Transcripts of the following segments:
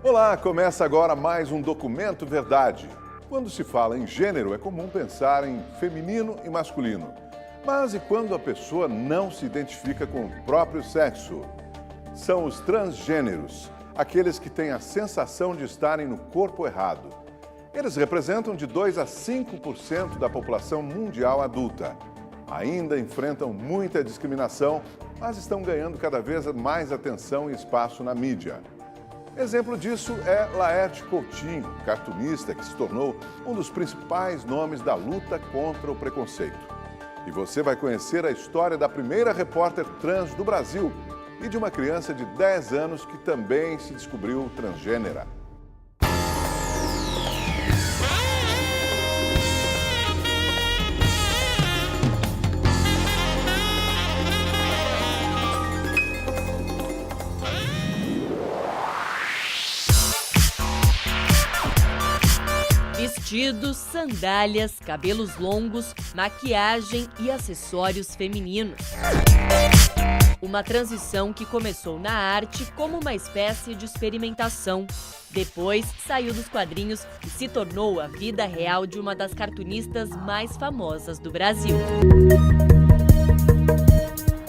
Olá, começa agora mais um Documento Verdade. Quando se fala em gênero, é comum pensar em feminino e masculino. Mas e quando a pessoa não se identifica com o próprio sexo? São os transgêneros, aqueles que têm a sensação de estarem no corpo errado. Eles representam de 2 a 5% da população mundial adulta. Ainda enfrentam muita discriminação, mas estão ganhando cada vez mais atenção e espaço na mídia. Exemplo disso é Laerte Coutinho, cartunista que se tornou um dos principais nomes da luta contra o preconceito. E você vai conhecer a história da primeira repórter trans do Brasil e de uma criança de 10 anos que também se descobriu transgênera. Vestidos, sandálias, cabelos longos, maquiagem e acessórios femininos. Uma transição que começou na arte como uma espécie de experimentação. Depois, saiu dos quadrinhos e se tornou a vida real de uma das cartunistas mais famosas do Brasil.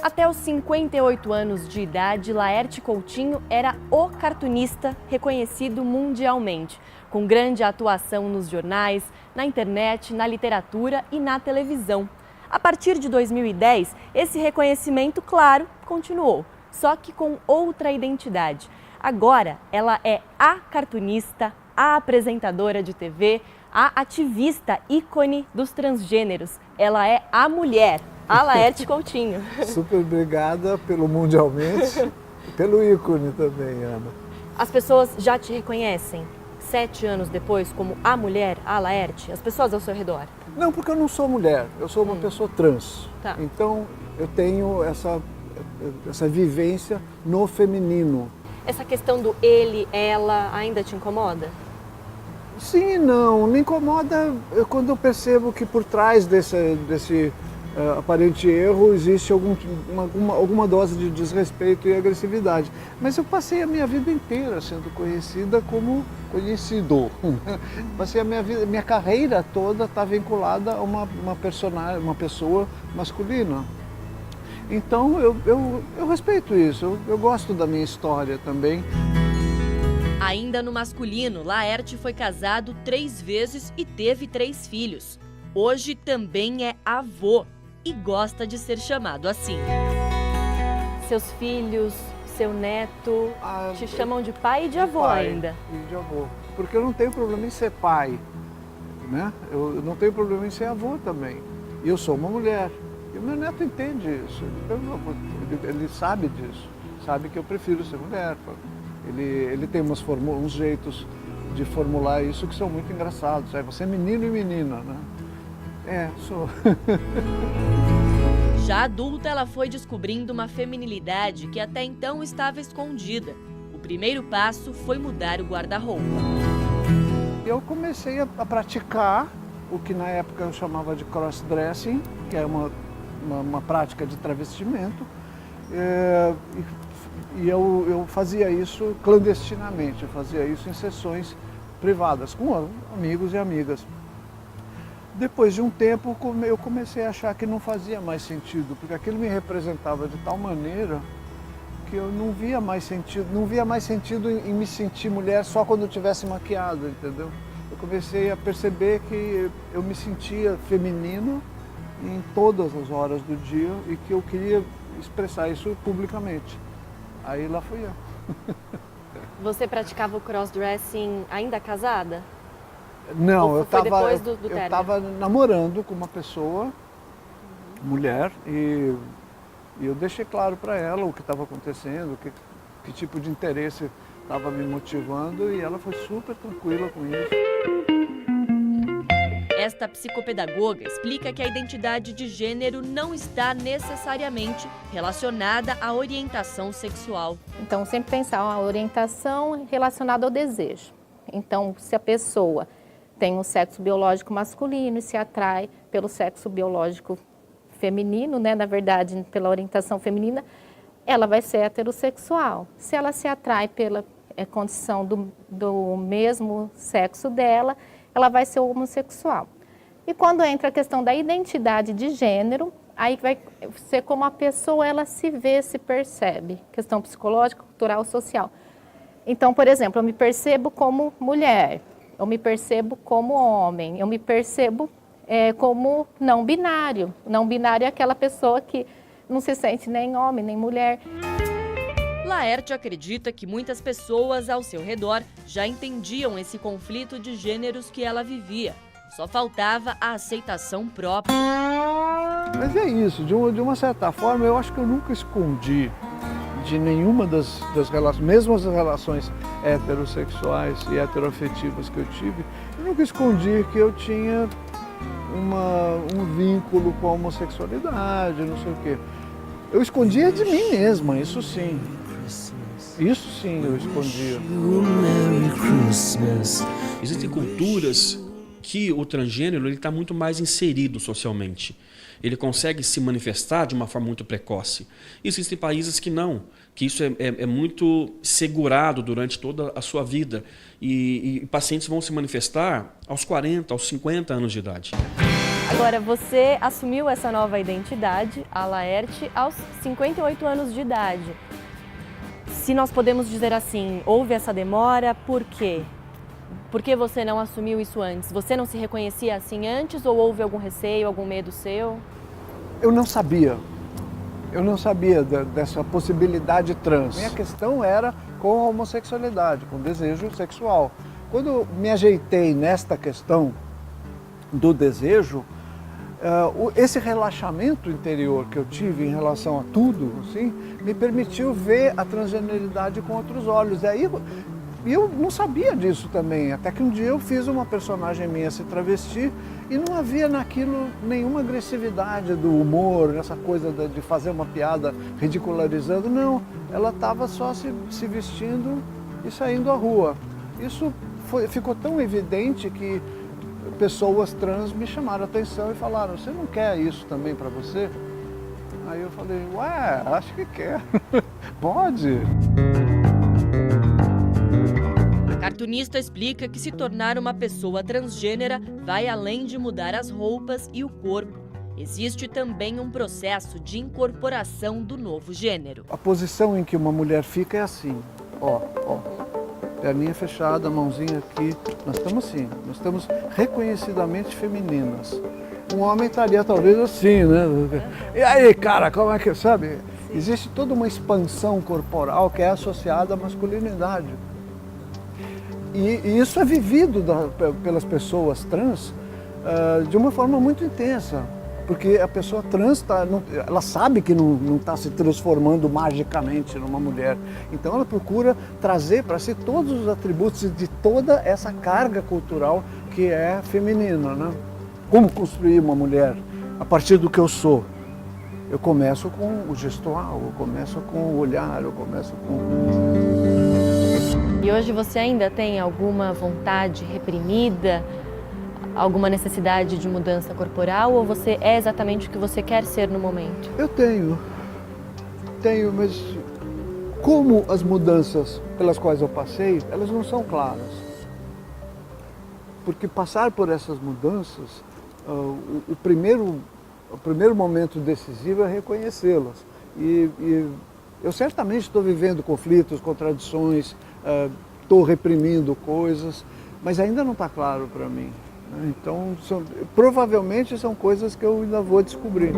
Até os 58 anos de idade, Laerte Coutinho era o cartunista reconhecido mundialmente, com grande atuação nos jornais, na internet, na literatura e na televisão. A partir de 2010, esse reconhecimento, claro, continuou, só que com outra identidade. Agora, ela é a cartunista, a apresentadora de TV, a ativista ícone dos transgêneros. Ela é a mulher, a Laerte Coutinho. Super obrigada pelo mundialmente e pelo ícone também, Ana. As pessoas já te reconhecem 7 anos depois como a mulher, a Laerte? As pessoas ao seu redor? Não, porque eu não sou mulher, eu sou uma pessoa trans. Tá. Então eu tenho essa vivência no feminino. Essa questão do ele, ela ainda te incomoda? Sim e não, me incomoda quando eu percebo que por trás desse aparente erro existe alguma dose de desrespeito e agressividade. Mas eu passei a minha vida inteira sendo conhecida como conhecido. Passei a minha carreira toda está vinculada a uma pessoa masculina. Então eu respeito isso, eu gosto da minha história também. Ainda no masculino, Laerte foi casado 3 vezes e teve 3 filhos. Hoje também é avô e gosta de ser chamado assim. Seus filhos, seu neto, te chamam de pai e de avô ainda? E de avô, porque eu não tenho problema em ser pai, né? Eu não tenho problema em ser avô também. E eu sou uma mulher. E o meu neto entende isso, ele sabe disso, sabe que eu prefiro ser mulher. Ele tem uns jeitos de formular isso que são muito engraçados. Você é menino e menina, né? Sou. Já adulta, ela foi descobrindo uma feminilidade que até então estava escondida. O primeiro passo foi mudar o guarda-roupa. Eu comecei a praticar o que na época eu chamava de cross-dressing, que é uma prática de travestimento. E eu fazia isso clandestinamente, eu fazia isso em sessões privadas, com amigos e amigas. Depois de um tempo, eu comecei a achar que não fazia mais sentido, porque aquilo me representava de tal maneira que eu não via mais sentido em me sentir mulher só quando eu tivesse maquiado, entendeu? Eu comecei a perceber que eu me sentia feminino em todas as horas do dia e que eu queria expressar isso publicamente. Aí lá fui eu. Você praticava o crossdressing ainda casada? Não, eu estava namorando com uma pessoa, mulher, e eu deixei claro para ela o que estava acontecendo, que tipo de interesse estava me motivando, e ela foi super tranquila com isso. Esta psicopedagoga explica que a identidade de gênero não está necessariamente relacionada à orientação sexual. Então, sempre pensar a orientação relacionada ao desejo. Então, se a pessoa tem um sexo biológico masculino e se atrai pelo sexo biológico feminino, né, na verdade, pela orientação feminina, ela vai ser heterossexual. Se ela se atrai condição do mesmo sexo dela, ela vai ser homossexual. E quando entra a questão da identidade de gênero, aí vai ser como a pessoa ela se vê, se percebe, questão psicológica, cultural, social. Então, por exemplo, eu me percebo como mulher, eu me percebo como homem, eu me percebo como não binário. Não binário é aquela pessoa que não se sente nem homem, nem mulher. Laerte acredita que muitas pessoas ao seu redor já entendiam esse conflito de gêneros que ela vivia. Só faltava a aceitação própria. Mas é isso, de uma certa forma, eu acho que eu nunca escondi de nenhuma das relações, mesmo as relações heterossexuais e heteroafetivas que eu tive, eu nunca escondi que eu tinha um vínculo com a homossexualidade, não sei o quê. Eu escondia de mim mesma, isso sim. Isso sim eu escondia. Existem culturas que o transgênero está muito mais inserido socialmente. Ele consegue se manifestar de uma forma muito precoce. Existem países que não, que isso é muito segurado durante toda a sua vida. E pacientes vão se manifestar aos 40, aos 50 anos de idade. Agora, você assumiu essa nova identidade, a Laerte, aos 58 anos de idade. Se nós podemos dizer assim, houve essa demora, por quê? Por que você não assumiu isso antes? Você não se reconhecia assim antes ou houve algum receio, algum medo seu? Eu não sabia. Eu não sabia dessa possibilidade trans. Minha questão era com a homossexualidade, com o desejo sexual. Quando eu me ajeitei nesta questão do desejo, esse relaxamento interior que eu tive em relação a tudo, assim, me permitiu ver a transgeneridade com outros olhos. E aí eu não sabia disso também, até que um dia eu fiz uma personagem minha se travestir e não havia naquilo nenhuma agressividade do humor, essa coisa de fazer uma piada ridicularizando, não. Ela estava só se vestindo e saindo à rua. Isso ficou tão evidente que pessoas trans me chamaram a atenção e falaram, você não quer isso também para você? Aí eu falei, ué, acho que quero, pode. A cartunista explica que se tornar uma pessoa transgênera vai além de mudar as roupas e o corpo. Existe também um processo de incorporação do novo gênero. A posição em que uma mulher fica é assim, ó. Perninha fechada, mãozinha aqui. Nós estamos assim, nós estamos reconhecidamente femininas. Um homem estaria talvez assim, né? E aí, cara, como é que, sabe? Existe toda uma expansão corporal que é associada à masculinidade. E isso é vivido pelas pessoas trans de uma forma muito intensa. Porque a pessoa trans, ela sabe que não está se transformando magicamente numa mulher. Então ela procura trazer para si todos os atributos de toda essa carga cultural que é feminina, né? Como construir uma mulher a partir do que eu sou? Eu começo com o gestual, eu começo com o olhar, eu começo com... E hoje você ainda tem alguma vontade reprimida? Alguma necessidade de mudança corporal ou você é exatamente o que você quer ser no momento? Eu tenho, mas como as mudanças pelas quais eu passei, elas não são claras. Porque passar por essas mudanças, o primeiro momento decisivo é reconhecê-las. E eu certamente estou vivendo conflitos, contradições, estou reprimindo coisas, mas ainda não está claro para mim. Então, provavelmente são coisas que eu ainda vou descobrir.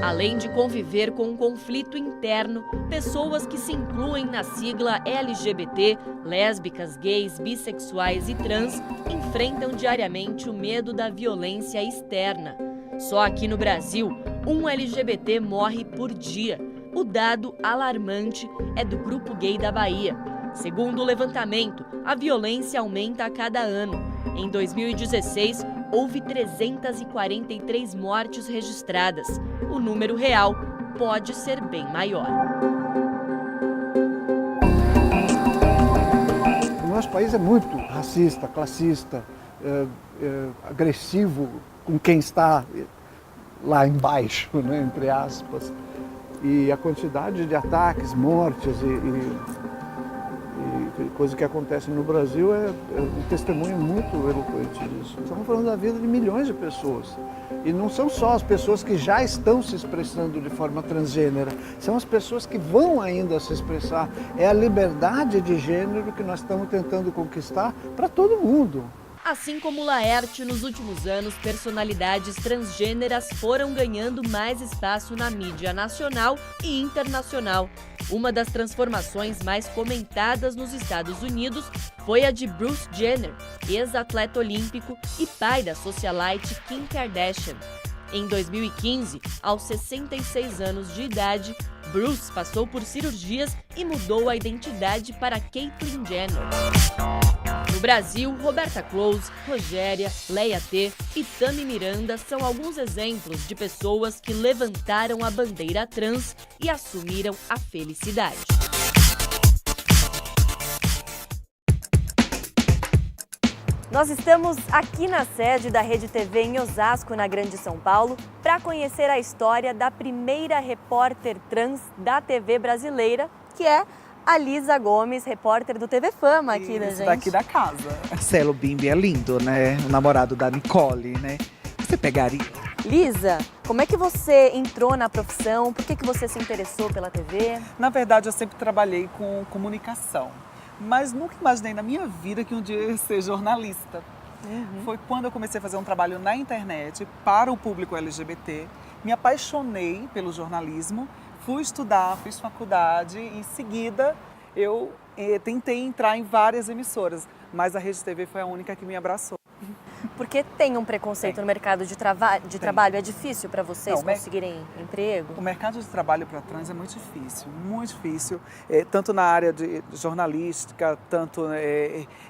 Além de conviver com um conflito interno, pessoas que se incluem na sigla LGBT, lésbicas, gays, bissexuais e trans, enfrentam diariamente o medo da violência externa. Só aqui no Brasil, um LGBT morre por dia. O dado alarmante é do Grupo Gay da Bahia. Segundo o levantamento, a violência aumenta a cada ano. Em 2016, houve 343 mortes registradas. O número real pode ser bem maior. O nosso país é muito racista, classista, agressivo com quem está lá embaixo, né, entre aspas. E a quantidade de ataques, mortes e coisa que acontece no Brasil é um testemunho muito eloquente disso. Estamos falando da vida de milhões de pessoas. E não são só as pessoas que já estão se expressando de forma transgênera, são as pessoas que vão ainda se expressar. É a liberdade de gênero que nós estamos tentando conquistar para todo mundo. Assim como Laerte, nos últimos anos, personalidades transgêneras foram ganhando mais espaço na mídia nacional e internacional. Uma das transformações mais comentadas nos Estados Unidos foi a de Bruce Jenner, ex-atleta olímpico e pai da socialite Kim Kardashian. Em 2015, aos 66 anos de idade, Bruce passou por cirurgias e mudou a identidade para Caitlyn Jenner. No Brasil, Roberta Close, Rogéria, Leia T e Tami Miranda são alguns exemplos de pessoas que levantaram a bandeira trans e assumiram a felicidade. Nós estamos aqui na sede da Rede TV em Osasco, na Grande São Paulo, para conhecer a história da primeira repórter trans da TV brasileira, que é a Lisa Gomes, repórter do TV Fama aqui, né, gente? Daqui da casa. Marcelo Bimbi é lindo, né? O namorado da Nicole, né? Você pegaria? Lisa, como é que você entrou na profissão? Por que você se interessou pela TV? Na verdade, eu sempre trabalhei com comunicação, mas nunca imaginei na minha vida que um dia eu ia ser jornalista. Foi quando eu comecei a fazer um trabalho na internet para o público LGBT. Me apaixonei pelo jornalismo. Fui estudar, fiz faculdade e em seguida eu tentei entrar em várias emissoras, mas a Rede TV foi a única que me abraçou. Porque tem um preconceito no mercado de trabalho? É difícil para vocês conseguirem emprego? O mercado de trabalho para trans é muito difícil, tanto na área de jornalística, tanto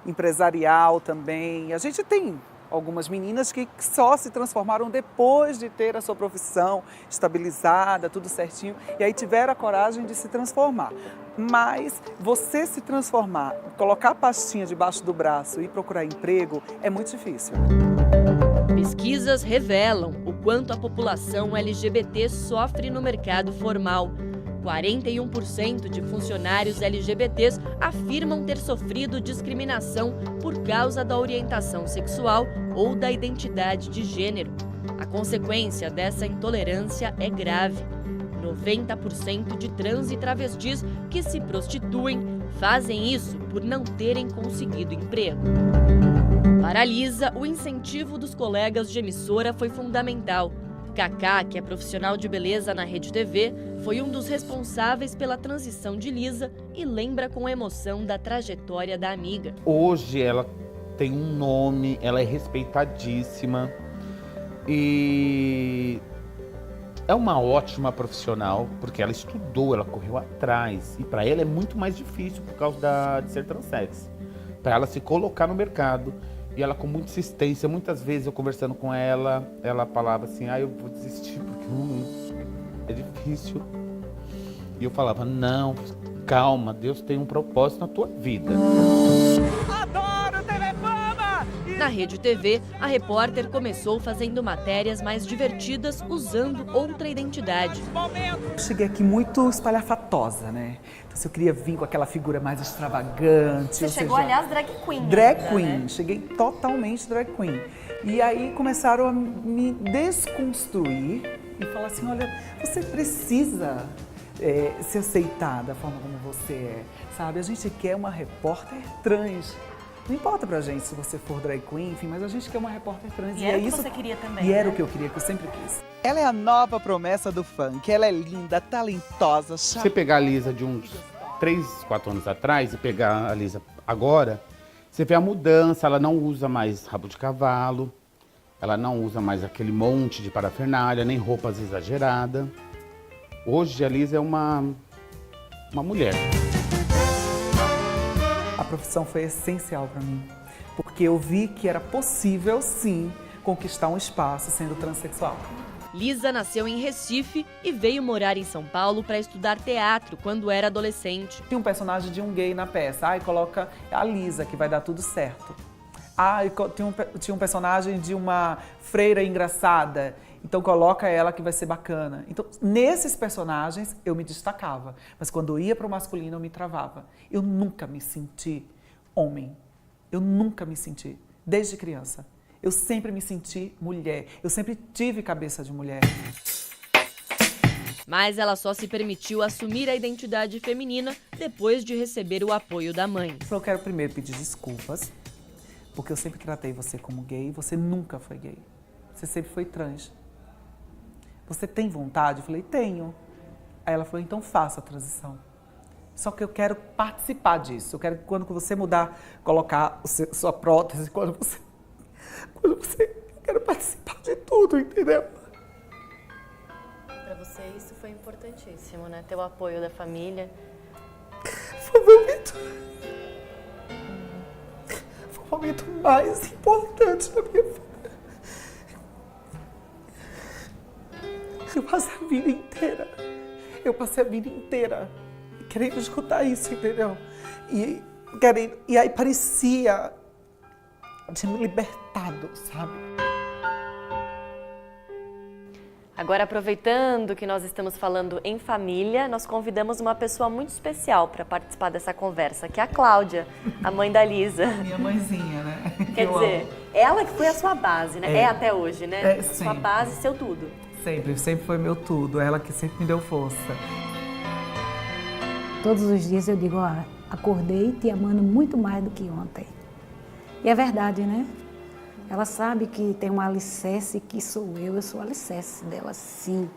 empresarial também. A gente tem algumas meninas que só se transformaram depois de ter a sua profissão estabilizada, tudo certinho, e aí tiveram a coragem de se transformar. Mas você se transformar, colocar a pastinha debaixo do braço e procurar emprego é muito difícil. Pesquisas revelam o quanto a população LGBT sofre no mercado formal. 41% de funcionários LGBTs afirmam ter sofrido discriminação por causa da orientação sexual ou da identidade de gênero. A consequência dessa intolerância é grave. 90% de trans e travestis que se prostituem fazem isso por não terem conseguido emprego. Para a Lisa, o incentivo dos colegas de emissora foi fundamental. Cacá, que é profissional de beleza na Rede TV, foi um dos responsáveis pela transição de Lisa e lembra com emoção da trajetória da amiga. Hoje ela tem um nome, ela é respeitadíssima e é uma ótima profissional, porque ela estudou, ela correu atrás e para ela é muito mais difícil por causa de ser transsex. Para ela se colocar no mercado. E ela com muita insistência, muitas vezes eu conversando com ela, ela falava assim, eu vou desistir porque é difícil. E eu falava, não, calma, Deus tem um propósito na tua vida. Adoro TV Fama! Na Rede TV, a repórter começou fazendo matérias mais divertidas usando outra identidade. Eu cheguei aqui muito espalhafatosa, né? Então, se eu queria vir com aquela figura mais extravagante. Você chegou, aliás, drag queen. Drag queen, né? Cheguei totalmente drag queen. E aí começaram a me desconstruir e falar assim, olha, você precisa se aceitar da forma como você é, sabe? A gente quer uma repórter trans. Não importa pra gente se você for drag queen, enfim, mas a gente quer uma repórter trans. E era o que você queria também, E era né? o que eu queria, que eu sempre quis. Ela é a nova promessa do funk. Ela é linda, talentosa, Se você pegar a Lisa de uns 3, 4 anos atrás e pegar a Lisa agora, você vê a mudança, ela não usa mais rabo de cavalo, ela não usa mais aquele monte de parafernália, nem roupas exageradas. Hoje a Lisa é uma mulher. A profissão foi essencial para mim, porque eu vi que era possível, sim, conquistar um espaço sendo transexual. Lisa nasceu em Recife e veio morar em São Paulo para estudar teatro quando era adolescente. Tem um personagem de um gay na peça, coloca a Lisa, que vai dar tudo certo. Tinha um personagem de uma freira engraçada, Então coloca ela que vai ser bacana. Então, nesses personagens, eu me destacava. Mas quando eu ia para o masculino, eu me travava. Eu nunca me senti homem. Eu nunca me senti, desde criança. Eu sempre me senti mulher. Eu sempre tive cabeça de mulher. Mas ela só se permitiu assumir a identidade feminina depois de receber o apoio da mãe. Eu quero primeiro pedir desculpas, porque eu sempre tratei você como gay. Você nunca foi gay. Você sempre foi trans. Você tem vontade? Eu falei, tenho. Aí ela falou, então faça a transição. Só que eu quero participar disso. Eu quero que quando você mudar, colocar sua prótese, eu quero participar de tudo, entendeu? Para você isso foi importantíssimo, né? Ter o apoio da família. Foi o momento mais importante da minha vida. Eu passei a vida inteira querendo escutar isso, entendeu? E aí parecia de me libertado, sabe? Agora, aproveitando que nós estamos falando em família, nós convidamos uma pessoa muito especial para participar dessa conversa, que é a Cláudia, a mãe da Lisa. Minha mãezinha, né? Quer dizer, ela que foi a sua base, né? É até hoje, né? Sua sim. base, seu tudo. Sempre foi meu tudo. Ela que sempre me deu força. Todos os dias eu digo, ó, acordei te amando muito mais do que ontem. E é verdade, né? Ela sabe que tem um alicerce que sou eu sou o alicerce dela, sim.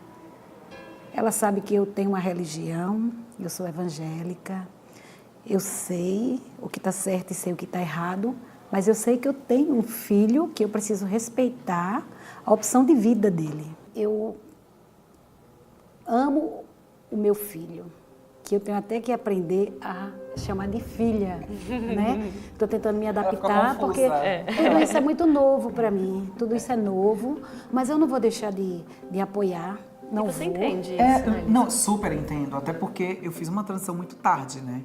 Ela sabe que eu tenho uma religião, eu sou evangélica, eu sei o que está certo e sei o que está errado, mas eu sei que eu tenho um filho que eu preciso respeitar a opção de vida dele. Eu amo o meu filho, que eu tenho até que aprender a chamar de filha, né? Estou tentando me adaptar, porque tudo isso é muito novo para mim, tudo isso é novo, mas eu não vou deixar de apoiar, não Você vou. entende isso, né? Não, super entendo, até porque eu fiz uma transição muito tarde, né?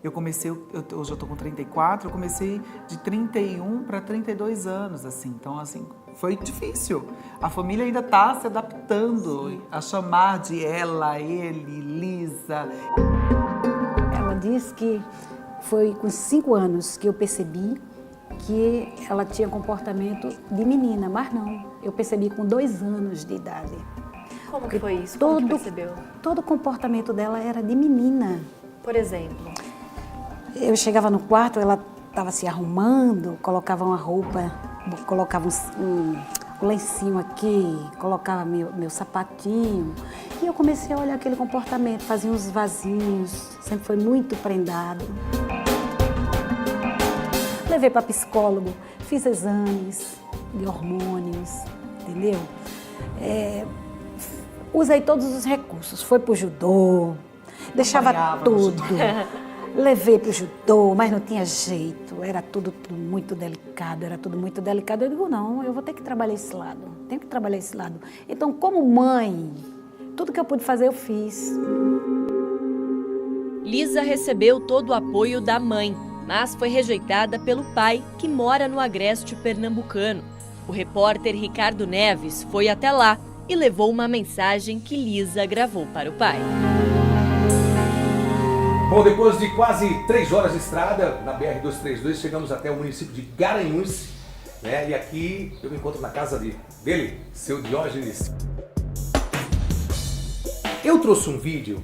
Eu comecei, hoje eu tô com 34, eu comecei de 31 para 32 anos, assim. Então, assim, foi difícil. A família ainda tá se adaptando a chamar de ela, ele, Lisa. Ela diz que foi com 5 anos que eu percebi que ela tinha comportamento de menina, mas não. Eu percebi com 2 anos de idade. Como que foi isso? Como que percebeu? Todo o comportamento dela era de menina. Por exemplo? Eu chegava no quarto, ela estava se arrumando, colocava uma roupa, colocava um lencinho aqui, colocava meu sapatinho. E eu comecei a olhar aquele comportamento, fazia uns vasinhos, sempre foi muito prendado. Levei para psicólogo, fiz exames de hormônios, entendeu? Usei todos os recursos, foi pro judô, deixava tudo. Levei para o judô, mas não tinha jeito, era tudo muito delicado, Eu digo, não, eu vou ter que trabalhar esse lado, tenho que trabalhar esse lado. Então, como mãe, tudo que eu pude fazer, eu fiz. Lisa recebeu todo o apoio da mãe, mas foi rejeitada pelo pai, que mora no agreste pernambucano. O repórter Ricardo Neves foi até lá e levou uma mensagem que Lisa gravou para o pai. Bom, depois de quase 3 horas de estrada na BR-232, chegamos até o município de Garanhuns, né? E aqui eu me encontro na casa dele, seu Diógenes. Eu trouxe um vídeo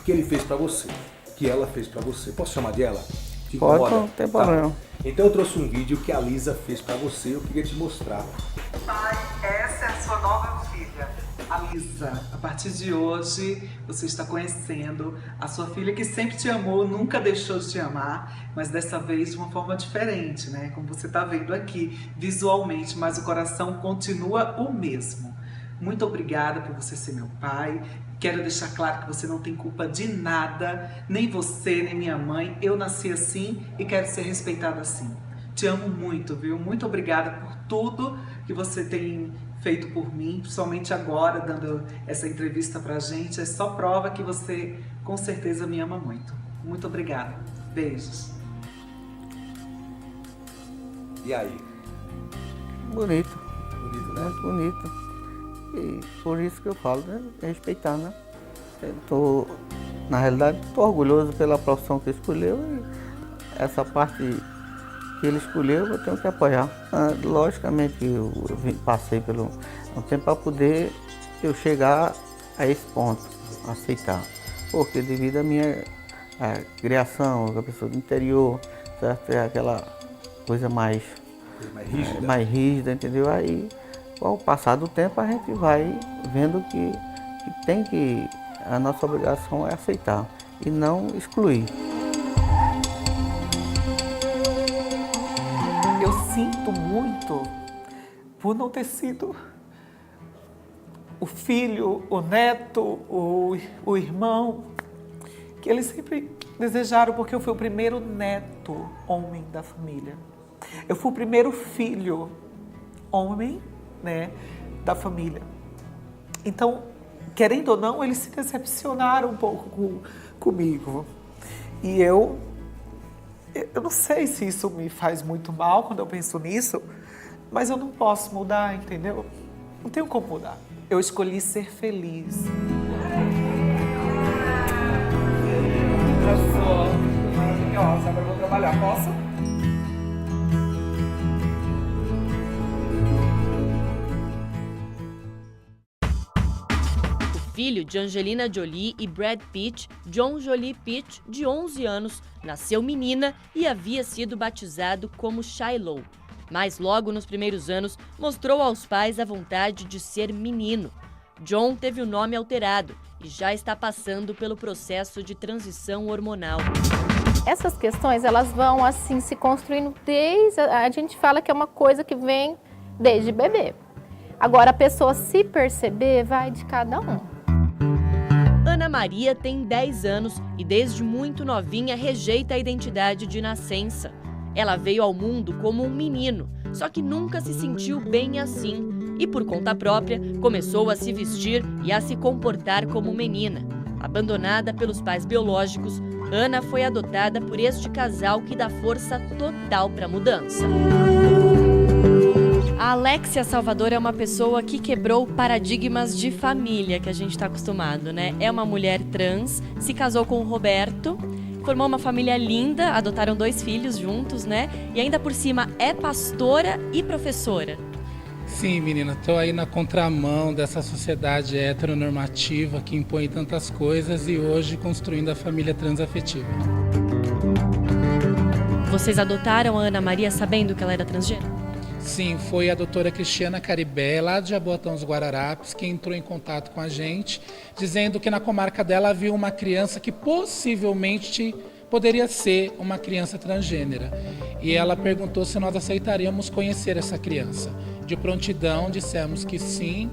que ele fez pra você, que ela fez pra você. Posso chamar de ela? Te incomoda? Pode, não tem problema. Então eu trouxe um vídeo que a Lisa fez pra você, eu queria te mostrar. Pai, essa é a sua nova filha, a Lisa. A partir de hoje, você está conhecendo a sua filha que sempre te amou, nunca deixou de te amar, mas dessa vez de uma forma diferente, né? Como você está vendo aqui, visualmente, mas o coração continua o mesmo. Muito obrigada por você ser meu pai. Quero deixar claro que você não tem culpa de nada, nem você, nem minha mãe. Eu nasci assim e quero ser respeitada assim. Te amo muito, viu? Muito obrigada por tudo que você tem feito por mim, principalmente agora, dando essa entrevista pra gente. É só prova que você, com certeza, me ama muito. Muito obrigada. Beijos. E aí? Bonito, Bonito, né? muito bonito. e por isso que eu falo, né? Respeitar, né? Na realidade, estou orgulhoso pela profissão que escolheu e essa parte que ele escolheu eu tenho que apoiar. Logicamente, eu passei pelo um tempo para poder eu chegar a esse ponto, aceitar. Porque devido à minha criação, a pessoa do interior, certo? É aquela coisa mais rígida, entendeu? Aí, ao passar do tempo, a gente vai vendo que a nossa obrigação é aceitar e não excluir. Eu sinto muito por não ter sido o filho, o neto, o irmão, que eles sempre desejaram, porque eu fui o primeiro neto homem da família. Eu fui o primeiro filho homem, né, da família. Então, querendo ou não, eles se decepcionaram um pouco comigo. E eu não sei se isso me faz muito mal quando eu penso nisso, mas eu não posso mudar, entendeu? Não tenho como mudar. Eu escolhi ser feliz. Eu sou maravilhosa, agora eu vou trabalhar, posso? Filho de Angelina Jolie e Brad Pitt, John Jolie Pitt, de 11 anos, nasceu menina e havia sido batizado como Shiloh. Mas logo nos primeiros anos mostrou aos pais a vontade de ser menino. John teve o nome alterado e já está passando pelo processo de transição hormonal. Essas questões, elas vão assim se construindo desde... A gente fala que é uma coisa que vem desde bebê. Agora, a pessoa se perceber, vai de cada um. Ana Maria tem 10 anos e desde muito novinha rejeita a identidade de nascença. Ela veio ao mundo como um menino, só que nunca se sentiu bem assim. E por conta própria, começou a se vestir e a se comportar como menina. Abandonada pelos pais biológicos, Ana foi adotada por este casal que dá força total para a mudança. A Alexia Salvador é uma pessoa que quebrou paradigmas de família que a gente está acostumado, né? É uma mulher trans, se casou com o Roberto, formou uma família linda, adotaram 2 filhos juntos, né? E ainda por cima é pastora e professora. Sim, menina, estou aí na contramão dessa sociedade heteronormativa que impõe tantas coisas e hoje construindo a família transafetiva. Vocês adotaram a Ana Maria sabendo que ela era transgênero? Sim, foi a doutora Cristiana Caribé, lá de Jaboatão dos Guararapes, que entrou em contato com a gente, dizendo que na comarca dela havia uma criança que possivelmente poderia ser uma criança transgênera. E ela perguntou se nós aceitaríamos conhecer essa criança. De prontidão, dissemos que sim.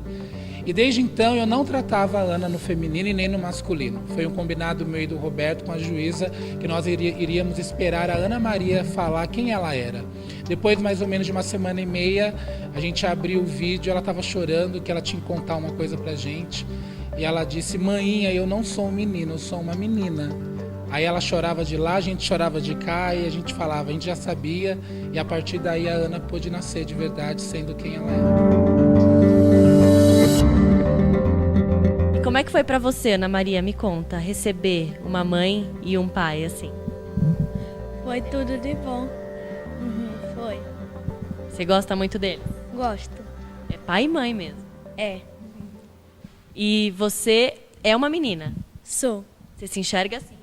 E desde então eu não tratava a Ana no feminino e nem no masculino. Foi um combinado meu e do Roberto com a juíza que nós iríamos esperar a Ana Maria falar quem ela era. Depois, mais ou menos de uma semana e meia, a gente abriu o vídeo, ela estava chorando, que ela tinha que contar uma coisa pra gente. E ela disse: "Mãinha, eu não sou um menino, eu sou uma menina". Aí ela chorava de lá, a gente chorava de cá e a gente falava, a gente já sabia. E a partir daí a Ana pôde nascer de verdade, sendo quem ela E como é que foi pra você, Ana Maria? Me conta, receber uma mãe e um pai assim. Foi tudo de bom. Foi. Você gosta muito dele? Gosto. É pai e mãe mesmo. É. E você é uma menina? Sou. Você se enxerga assim?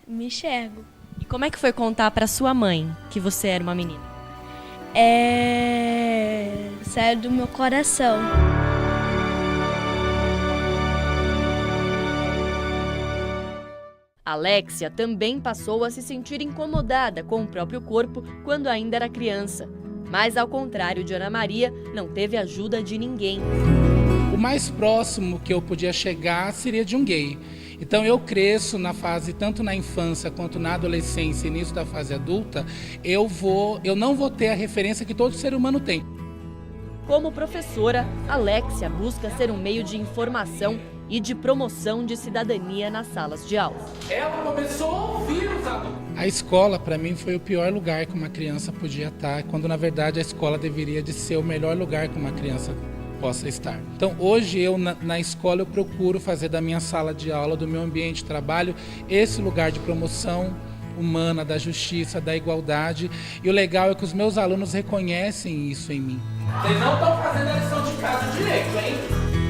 Me enxergo. E como é que foi contar pra sua mãe que você era uma menina? Saiu do meu coração. Alexia também passou a se sentir incomodada com o próprio corpo quando ainda era criança. Mas, ao contrário de Ana Maria, não teve ajuda de ninguém. O mais próximo que eu podia chegar seria de um gay. Então eu cresço na fase, tanto na infância quanto na adolescência e início da fase adulta, eu não vou ter a referência que todo ser humano tem. Como professora, Alexia busca ser um meio de informação e de promoção de cidadania nas salas de aula. Ela começou a ouvir os adultos. A escola, para mim, foi o pior lugar que uma criança podia estar, quando na verdade a escola deveria de ser o melhor lugar que uma criança possa estar. Então, hoje eu na escola eu procuro fazer da minha sala de aula, do meu ambiente de trabalho, esse lugar de promoção humana, da justiça, da igualdade. E o legal é que os meus alunos reconhecem isso em mim. Vocês não estão fazendo a lição de casa direito, hein?